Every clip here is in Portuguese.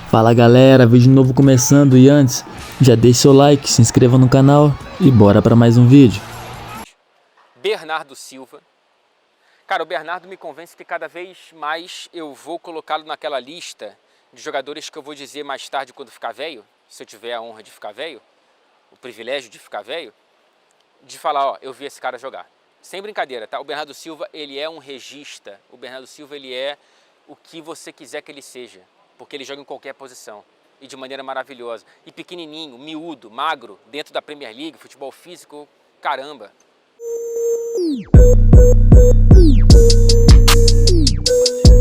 Fala galera, vídeo novo começando e antes, já deixe seu like, se inscreva no canal e bora para mais um vídeo. Bernardo Silva. Cara, o Bernardo me convence que cada vez mais eu vou colocá-lo naquela lista de jogadores que eu vou dizer mais tarde quando ficar velho, se eu tiver a honra de ficar velho, o privilégio de ficar velho, de falar, ó, eu vi esse cara jogar. Sem brincadeira, tá? O Bernardo Silva, ele é um regista. O Bernardo Silva, ele é o que você quiser que ele seja, porque ele joga em qualquer posição e de maneira maravilhosa. E pequenininho, miúdo, magro, dentro da Premier League, futebol físico, caramba.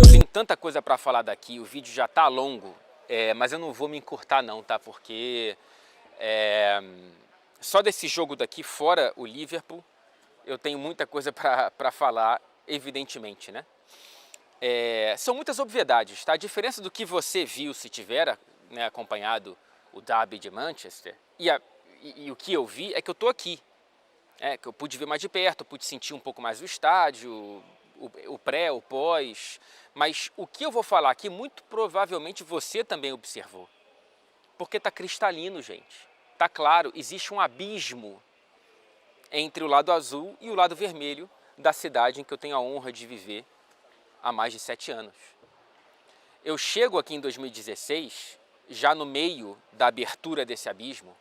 Eu tenho tanta coisa para falar daqui, o vídeo já tá longo, mas eu não vou me encurtar não, tá? Porque só desse jogo daqui, fora o Liverpool, eu tenho muita coisa para falar, evidentemente, né? São muitas obviedades, tá? A diferença do que você viu se tiver, né, acompanhado o Derby de Manchester e o que eu vi é que eu tô aqui. Que eu pude ver mais de perto, pude sentir um pouco mais o estádio, o pré, o pós, mas o que eu vou falar aqui muito provavelmente você também observou, porque tá cristalino, gente, tá claro, existe um abismo entre o lado azul e o lado vermelho da cidade em que eu tenho a honra de viver há mais de 7 anos. Eu chego aqui em 2016, já no meio da abertura desse abismo,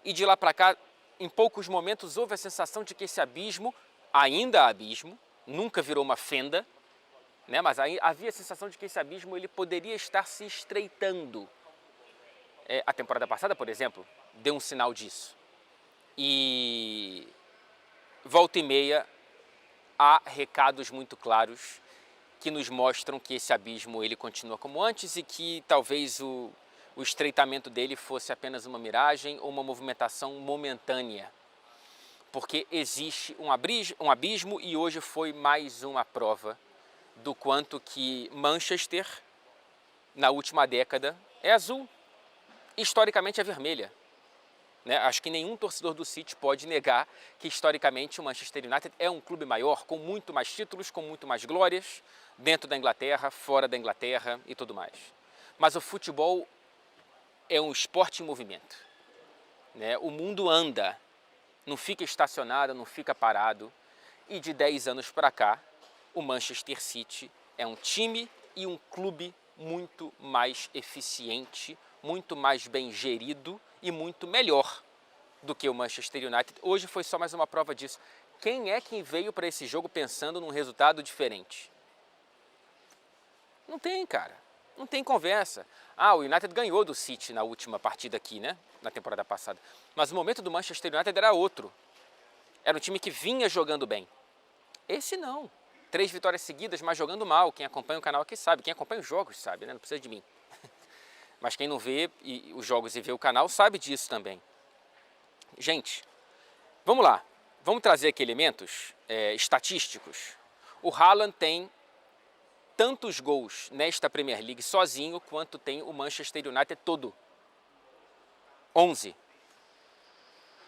e de lá para cá, em poucos momentos houve a sensação de que esse abismo, ainda há abismo, nunca virou uma fenda, né? Mas havia a sensação de que esse abismo ele poderia estar se estreitando. A temporada passada, por exemplo, deu um sinal disso. E volta e meia há recados muito claros que nos mostram que esse abismo ele continua como antes e que talvez o estreitamento dele fosse apenas uma miragem ou uma movimentação momentânea. Porque existe um abismo e hoje foi mais uma prova do quanto que Manchester, na última década, é azul, historicamente é vermelha. Né? Acho que nenhum torcedor do City pode negar que historicamente o Manchester United é um clube maior, com muito mais títulos, com muito mais glórias, dentro da Inglaterra, fora da Inglaterra e tudo mais. Mas o futebol é um esporte em movimento. Né? O mundo anda, não fica estacionado, não fica parado. E de 10 anos para cá, o Manchester City é um time e um clube muito mais eficiente, muito mais bem gerido e muito melhor do que o Manchester United. Hoje foi só mais uma prova disso. Quem é quem veio para esse jogo pensando num resultado diferente? Não tem, cara. Não tem conversa. O United ganhou do City na última partida aqui, né? Na temporada passada. Mas o momento do Manchester United era outro. Era um time que vinha jogando bem. Esse não. 3 vitórias seguidas, mas jogando mal. Quem acompanha o canal aqui sabe. Quem acompanha os jogos sabe, né? Não precisa de mim. Mas quem não vê os jogos e vê o canal sabe disso também. Gente, vamos lá. Vamos trazer aqui elementos estatísticos. O Haaland tem tantos gols nesta Premier League sozinho quanto tem o Manchester United todo. 11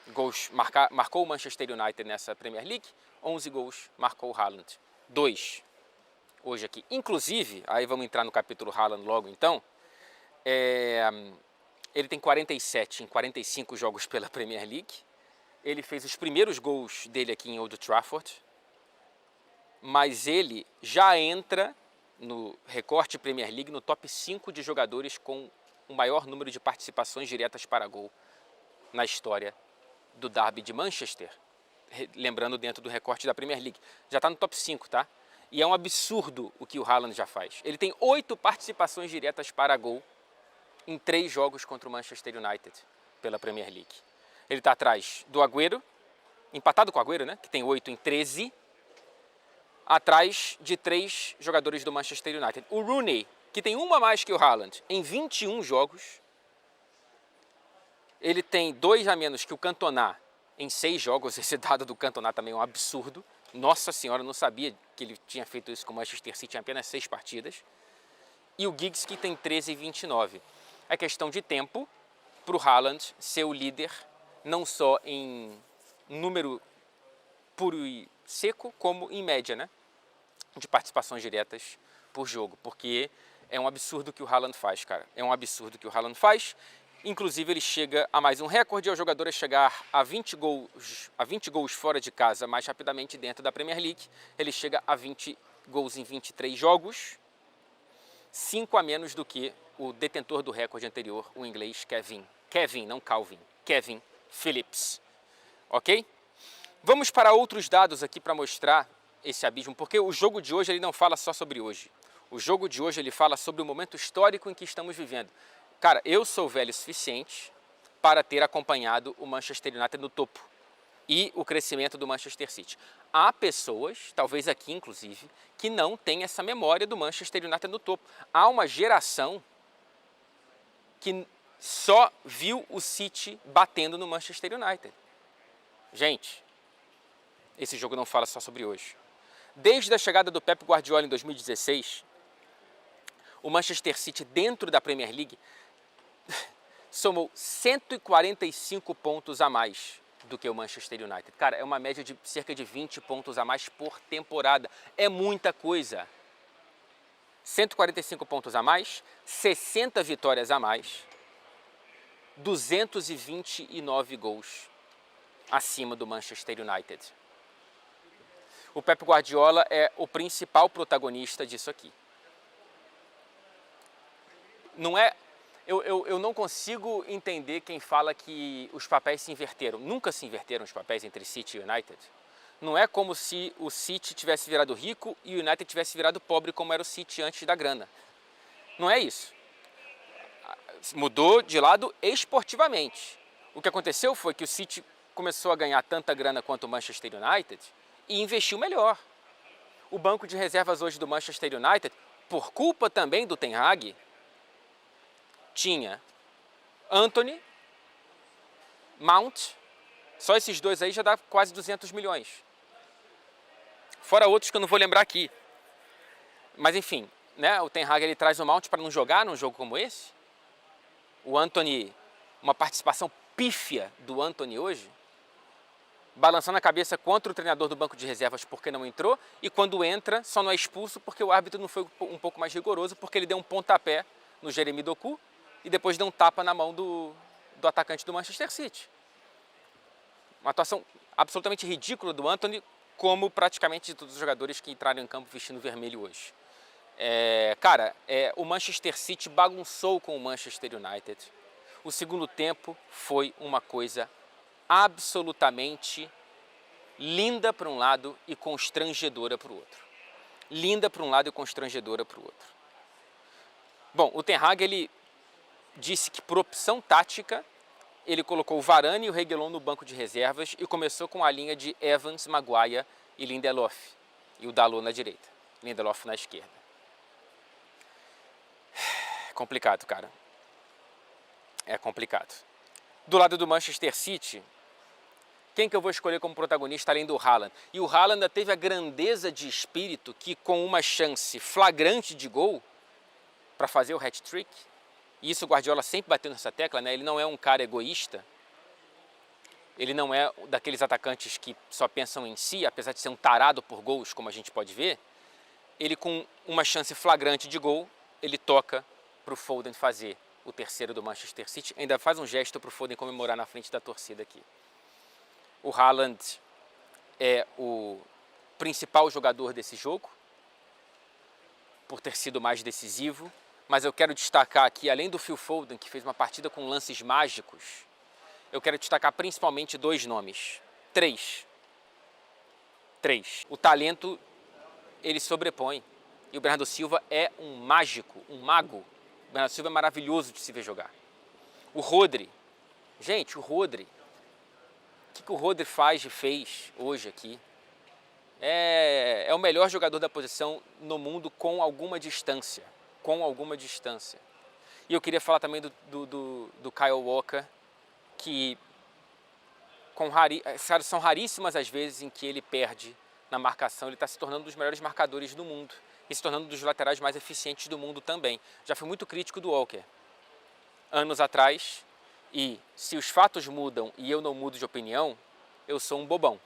gols marcou o Manchester United nessa Premier League, 11 gols marcou o Haaland. 2 hoje aqui. Inclusive, aí vamos entrar no capítulo Haaland logo então, ele tem 47 em 45 jogos pela Premier League. Ele fez os primeiros gols dele aqui em Old Trafford, mas ele já entra no recorte Premier League no top 5 de jogadores com o maior número de participações diretas para gol na história do Derby de Manchester, lembrando dentro do recorte da Premier League. Já está no top 5, tá? E é um absurdo o que o Haaland já faz. Ele tem 8 participações diretas para gol em 3 jogos contra o Manchester United pela Premier League. Ele está atrás do Agüero, empatado com o Agüero, né? Que tem 8 em 13, atrás de 3 jogadores do Manchester United. O Rooney, que tem uma a mais que o Haaland, em 21 jogos. Ele tem 2 a menos que o Cantona em 6 jogos. Esse dado do Cantona também é um absurdo. Nossa senhora, eu não sabia que ele tinha feito isso com o Manchester City em apenas 6 partidas. E o Giggs, que tem 13 e 29. É questão de tempo para o Haaland ser o líder, não só em número puro e seco, como em média, né? De participações diretas por jogo, porque É um absurdo o que o Haaland faz, cara. É um absurdo o que o Haaland faz. Inclusive, ele chega a mais um recorde, é o jogador a chegar a 20 gols fora de casa mais rapidamente dentro da Premier League. Ele chega a 20 gols em 23 jogos, 5 a menos do que o detentor do recorde anterior, o inglês Kevin, não Calvin, Kevin Phillips. Ok? Vamos para outros dados aqui para mostrar esse abismo, porque o jogo de hoje ele não fala só sobre hoje. O jogo de hoje ele fala sobre o momento histórico em que estamos vivendo. Cara, eu sou velho o suficiente para ter acompanhado o Manchester United no topo e o crescimento do Manchester City. Há pessoas, talvez aqui inclusive, que não têm essa memória do Manchester United no topo. Há uma geração que só viu o City batendo no Manchester United. Gente, esse jogo não fala só sobre hoje. Desde a chegada do Pep Guardiola em 2016, o Manchester City dentro da Premier League somou 145 pontos a mais do que o Manchester United. Cara, é uma média de cerca de 20 pontos a mais por temporada. É muita coisa. 145 pontos a mais, 60 vitórias a mais, 229 gols acima do Manchester United. O Pep Guardiola é o principal protagonista disso aqui. Não é... Eu não consigo entender quem fala que os papéis se inverteram. Nunca se inverteram os papéis entre City e United. Não é como se o City tivesse virado rico e o United tivesse virado pobre como era o City antes da grana. Não é isso. Mudou de lado esportivamente. O que aconteceu foi que o City começou a ganhar tanta grana quanto o Manchester United e investiu melhor. O banco de reservas hoje do Manchester United, por culpa também do Ten Hag, tinha Antony, Mount, só esses dois aí já dá quase 200 milhões. Fora outros que eu não vou lembrar aqui. Mas enfim, né, o Ten Hag ele traz o Mount para não jogar num jogo como esse. O Antony, uma participação pífia do Antony hoje, balançando a cabeça contra o treinador do banco de reservas porque não entrou, e quando entra só não é expulso porque o árbitro não foi um pouco mais rigoroso, porque ele deu um pontapé no Jeremy Doku e depois deu um tapa na mão do atacante do Manchester City. Uma atuação absolutamente ridícula do Antony, como praticamente de todos os jogadores que entraram em campo vestindo vermelho hoje. O Manchester City bagunçou com o Manchester United. O segundo tempo foi uma coisa absolutamente linda para um lado e constrangedora para o outro. Linda para um lado e constrangedora para o outro. Bom, o Ten Hag ele disse que por opção tática ele colocou o Varane e o Reguilon no banco de reservas e começou com a linha de Evans, Maguire e Lindelof e o Dalot na direita, Lindelof na esquerda. É complicado, cara. É complicado. Do lado do Manchester City, quem que eu vou escolher como protagonista além do Haaland? E o Haaland ainda teve a grandeza de espírito que, com uma chance flagrante de gol para fazer o hat-trick, e isso o Guardiola sempre bateu nessa tecla, né? Ele não é um cara egoísta, ele não é daqueles atacantes que só pensam em si, apesar de ser um tarado por gols, como a gente pode ver. Ele, com uma chance flagrante de gol, ele toca para o Foden fazer o terceiro do Manchester City, ainda faz um gesto para o Foden comemorar na frente da torcida aqui. O Haaland é o principal jogador desse jogo, por ter sido mais decisivo, mas eu quero destacar aqui, além do Phil Foden, que fez uma partida com lances mágicos, eu quero destacar principalmente dois nomes. Três. O talento, ele sobrepõe. E o Bernardo Silva é um mágico, um mago. O Bernardo Silva é maravilhoso de se ver jogar. O Rodri. Gente, o Rodri. O que o Rodri fez hoje aqui? É o melhor jogador da posição no mundo com alguma distância. E eu queria falar também do Kyle Walker, que são raríssimas as vezes em que ele perde na marcação. Ele está se tornando um dos melhores marcadores do mundo e se tornando um dos laterais mais eficientes do mundo também. Já fui muito crítico do Walker anos atrás, e se os fatos mudam e eu não mudo de opinião, eu sou um bobão.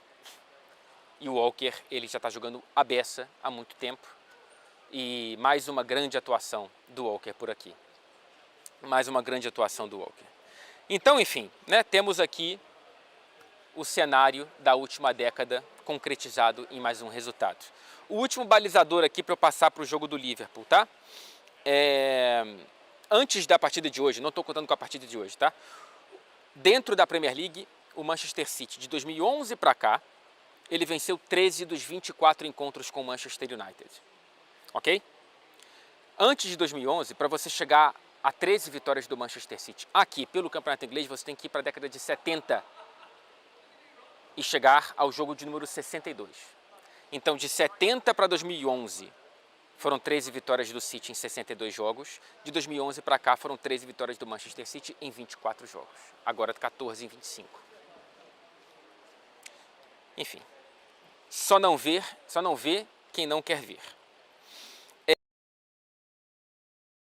E o Walker, ele já está jogando a beça há muito tempo E mais uma grande atuação do Walker por aqui. Mais uma grande atuação do Walker. Então, enfim, né, temos aqui o cenário da última década concretizado em mais um resultado. O último balizador aqui para eu passar para o jogo do Liverpool, tá? Antes da partida de hoje, não estou contando com a partida de hoje, tá? Dentro da Premier League, o Manchester City, de 2011 para cá, ele venceu 13 dos 24 encontros com o Manchester United. Ok? Antes de 2011, para você chegar a 13 vitórias do Manchester City aqui pelo Campeonato Inglês, você tem que ir para a década de 70 e chegar ao jogo de número 62. Então, de 70 para 2011, foram 13 vitórias do City em 62 jogos. De 2011 para cá, foram 13 vitórias do Manchester City em 24 jogos. Agora 14 em 25. Enfim, só não vê quem não quer ver.